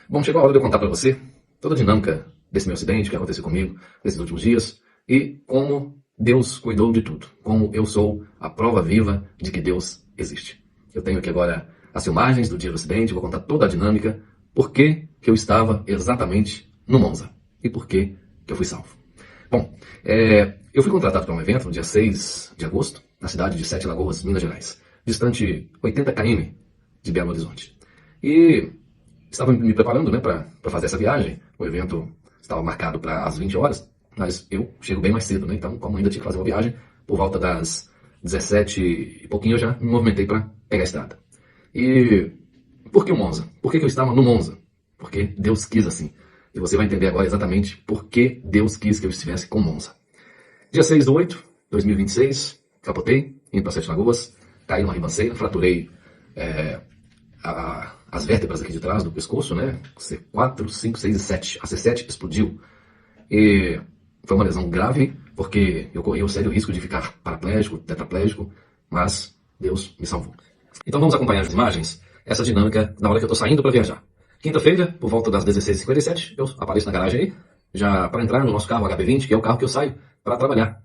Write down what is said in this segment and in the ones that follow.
Bom, chegou a hora de eu contar para você toda a dinâmica desse meu acidente que aconteceu comigo nesses últimos dias e como Deus cuidou de tudo, como eu sou a prova viva de que Deus existe. Eu tenho aqui agora as filmagens do dia do acidente, vou contar toda a dinâmica, por que eu estava exatamente no Monza e por que eu fui salvo. Bom, eu fui contratado para um evento no dia 6 de agosto, na cidade de Sete Lagoas, Minas Gerais, distante 80 km de Belo Horizonte. E estava me preparando, né, para fazer essa viagem. O evento estava marcado para as 20 horas, mas eu chego bem mais cedo, né? Então, como ainda tinha que fazer uma viagem, por volta das 17 e pouquinho eu já me movimentei para pegar a estrada. E por que o Monza? Por que eu estava no Monza? Porque Deus quis assim. E você vai entender agora exatamente por que Deus quis que eu estivesse com Monza. Dia 6/8/2026, capotei, indo para Sete Lagoas, caí numa ribanceira, fraturei as vértebras aqui de trás do pescoço, né? C4, 5, 6 e 7. A C7 explodiu. E foi uma lesão grave, porque eu corri o sério risco de ficar paraplégico, tetraplégico, mas Deus me salvou. Então vamos acompanhar as imagens, essa dinâmica na hora que eu estou saindo para viajar. Quinta-feira, por volta das 16h57, eu apareço na garagem aí, já para entrar no nosso carro HB20, que é o carro que eu saio para trabalhar.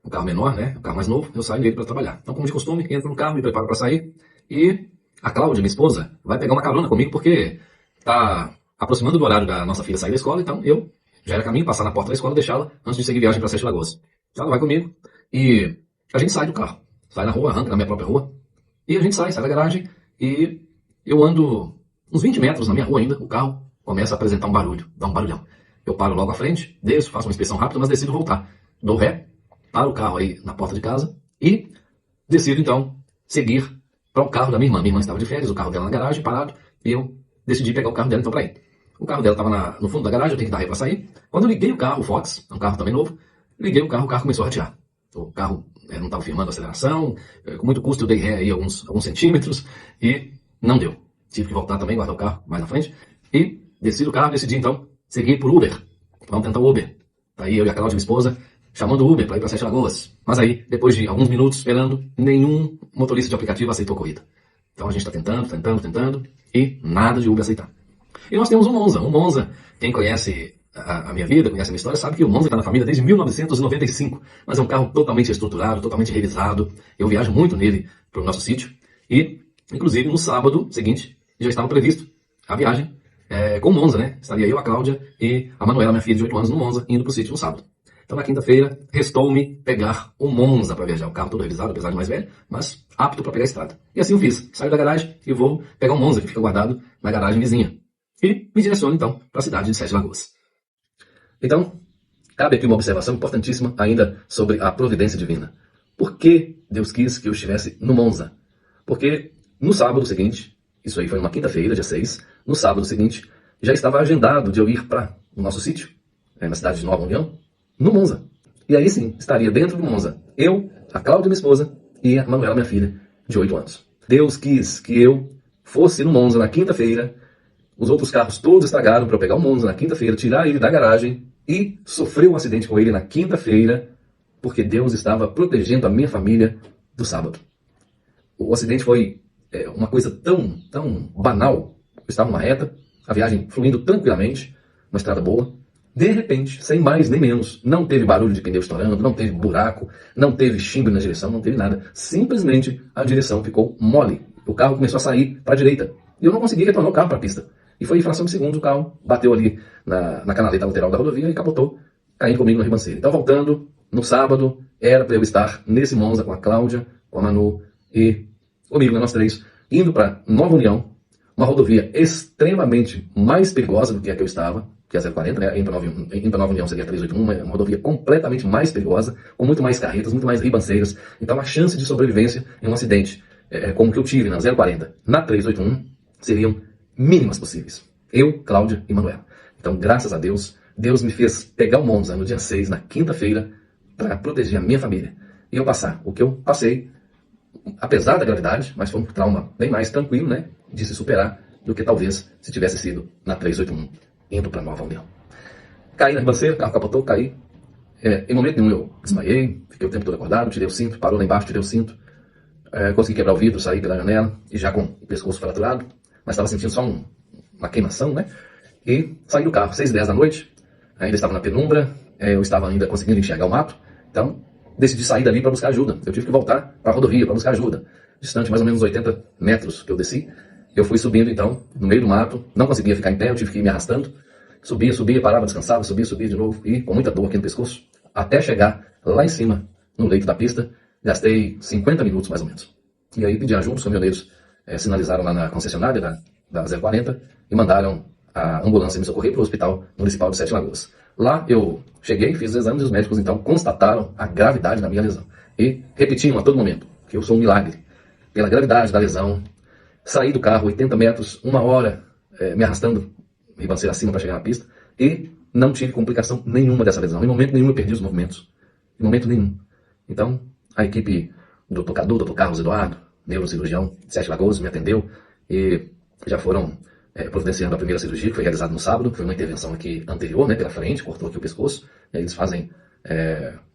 Um carro menor, né? Um carro mais novo, eu saio nele para trabalhar. Então, como de costume, entro no carro, me preparo para sair e a Cláudia, minha esposa, vai pegar uma carona comigo porque tá aproximando do horário da nossa filha sair da escola, então eu já era caminho passar na porta da escola e deixá-la antes de seguir viagem para Sete Lagoas. Ela vai comigo e a gente sai do carro, sai na rua, arranca na minha própria rua e a gente sai da garagem e eu ando uns 20 metros na minha rua ainda, o carro começa a apresentar um barulho, dá um barulhão. Eu paro logo à frente, desço, faço uma inspeção rápida, mas decido voltar. Dou ré, paro o carro aí na porta de casa e decido então seguir para o carro da minha irmã. Minha irmã estava de férias, o carro dela na garagem, parado, e eu decidi pegar o carro dela então para ir. O carro dela estava no fundo da garagem, eu tenho que dar ré para sair. Quando eu liguei o carro, o Fox, um carro também novo, liguei o carro começou a ratear. O carro não estava firmando a aceleração, com muito custo eu dei ré aí alguns centímetros e não deu. Tive que voltar também, guardar o carro mais na frente e desci do carro, decidi então seguir por Uber. Vamos tentar o Uber. Aí eu e a Cláudia, minha esposa, chamando o Uber para ir para Sete Lagoas. Mas aí, depois de alguns minutos esperando, nenhum motorista de aplicativo aceitou a corrida. Então a gente está tentando e nada de Uber aceitar. E nós temos um Monza. Um Monza, quem conhece a minha vida, conhece a minha história, sabe que o Monza está na família desde 1995. Mas é um carro totalmente estruturado, totalmente revisado. Eu viajo muito nele para o nosso sítio. E, inclusive, no sábado seguinte, já estava previsto a viagem com o Monza, né? Estaria eu, a Cláudia e a Manuela, minha filha de 8 anos, no Monza, indo para o sítio no sábado. Então, na quinta-feira, restou-me pegar o Monza para viajar. O carro todo revisado, apesar de mais velho, mas apto para pegar a estrada. E assim eu fiz. Saio da garagem e vou pegar o Monza, que fica guardado na garagem vizinha. E me direciono, então, para a cidade de Sete Lagoas. Então, cabe aqui uma observação importantíssima ainda sobre a providência divina. Por que Deus quis que eu estivesse no Monza? Porque no sábado seguinte, isso aí foi numa quinta-feira, dia 6, no sábado seguinte, já estava agendado de eu ir para o nosso sítio, na cidade de Nova União, no Monza. E aí sim, estaria dentro do Monza eu, a Cláudia, minha esposa, e a Manuela, minha filha, de 8 anos. Deus quis que eu fosse no Monza na quinta-feira. Os outros carros todos estragaram para eu pegar o Monza na quinta-feira, tirar ele da garagem e sofrer um acidente com ele na quinta-feira, porque Deus estava protegendo a minha família do sábado. O acidente foi uma coisa tão banal. Eu estava numa reta, a viagem fluindo tranquilamente, uma estrada boa. De repente, sem mais nem menos, não teve barulho de pneu estourando, não teve buraco, não teve chimbo na direção, não teve nada. Simplesmente a direção ficou mole. O carro começou a sair para a direita. E eu não consegui retornar o carro para a pista. E foi em fração de segundos, o carro bateu ali na canaleta lateral da rodovia e capotou, caindo comigo na ribanceira. Então, voltando, no sábado, era para eu estar nesse Monza com a Cláudia, com a Manu e comigo, né, nós três, indo para Nova União, uma rodovia extremamente mais perigosa do que a que eu estava, que é a 040, né? Indo para Nova União seria a 381, uma rodovia completamente mais perigosa, com muito mais carretas, muito mais ribanceiras. Então a chance de sobrevivência em um acidente como o que eu tive na 040, na 381, seriam mínimas possíveis. Eu, Cláudia e Manuela. Então, graças a Deus, Deus me fez pegar o Monza no dia 6, na quinta-feira, para proteger a minha família. E eu passar o que eu passei, apesar da gravidade, mas foi um trauma bem mais tranquilo, né, de se superar do que talvez se tivesse sido na 381, indo para Nova União. Caí na ribanceira, o carro capotou, caí. Em momento nenhum eu desmaiei, fiquei o tempo todo acordado, tirei o cinto, parou lá embaixo, tirei o cinto, consegui quebrar o vidro, saí pela janela, e já com o pescoço fraturado, mas estava sentindo só uma queimação, né? e saí do carro, 6h10 da noite, ainda estava na penumbra, eu estava ainda conseguindo enxergar o mato, então decidi sair dali para buscar ajuda. Eu tive que voltar para a rodovia para buscar ajuda. Distante mais ou menos 80 metros que eu desci, eu fui subindo então, no meio do mato, não conseguia ficar em pé, eu tive que ir me arrastando, subia, parava, descansava, subia de novo, e com muita dor aqui no pescoço, até chegar lá em cima, no leito da pista, gastei 50 minutos mais ou menos. E aí pedi ajuda, os caminhoneiros sinalizaram lá na concessionária da 040 e mandaram a ambulância me socorrer para o Hospital Municipal de Sete Lagoas. Lá eu cheguei, fiz os exames e os médicos então constataram a gravidade da minha lesão. E repetiam a todo momento que eu sou um milagre. Pela gravidade da lesão, saí do carro 80 metros, 1 hora, me arrastando, ribanceira acima para chegar na pista, e não tive complicação nenhuma dessa lesão. Em momento nenhum eu perdi os movimentos. Em momento nenhum. Então, a equipe do Dr. Cadu, Dr. Carlos Eduardo, neurocirurgião de Sete Lagoas, me atendeu e já foram providenciando a primeira cirurgia, que foi realizada no sábado. Foi uma intervenção aqui anterior, né, pela frente, cortou aqui o pescoço. E aí eles fazem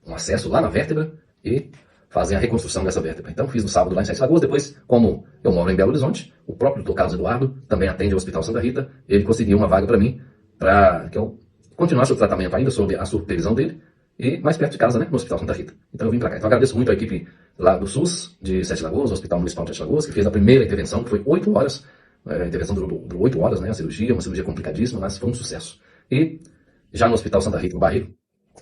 um acesso lá na vértebra e fazem a reconstrução dessa vértebra. Então fiz no sábado lá em Sete Lagoas. Depois, como eu moro em Belo Horizonte, o próprio Dr. Carlos Eduardo também atende ao Hospital Santa Rita. Ele conseguiu uma vaga para mim, para que eu continuasse o tratamento ainda sob a supervisão dele, e mais perto de casa, né, no Hospital Santa Rita. Então eu vim para cá. Então eu agradeço muito a equipe lá do SUS, de Sete Lagoas, o Hospital Municipal de Sete Lagoas, que fez a primeira intervenção, que foi 8 horas. A intervenção durou 8 horas, né, a cirurgia, uma cirurgia complicadíssima, mas foi um sucesso. E já no Hospital Santa Rita, no Barreiro,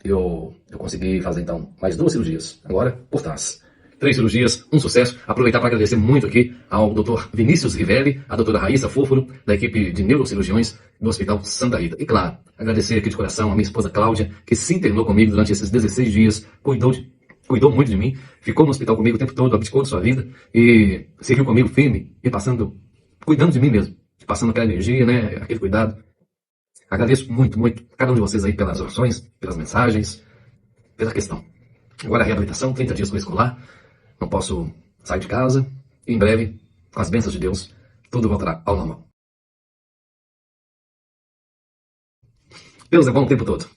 eu consegui fazer então mais 2 cirurgias, agora por trás. 3 cirurgias, um sucesso. Aproveitar para agradecer muito aqui ao Dr. Vinícius Rivelli, a doutora Raíssa Fóforo, da equipe de neurocirurgiões do Hospital Santa Rita. E claro, agradecer aqui de coração a minha esposa Cláudia, que se internou comigo durante esses 16 dias, cuidou muito de mim, ficou no hospital comigo o tempo todo, abdicou de sua vida e seguiu comigo firme e cuidando de mim mesmo, passando aquela energia, né, aquele cuidado. Agradeço muito, muito cada um de vocês aí pelas orações, pelas mensagens, pela questão. Agora a reabilitação, 30 dias com escolar, não posso sair de casa e em breve, com as bênçãos de Deus, tudo voltará ao normal. Deus é bom o tempo todo.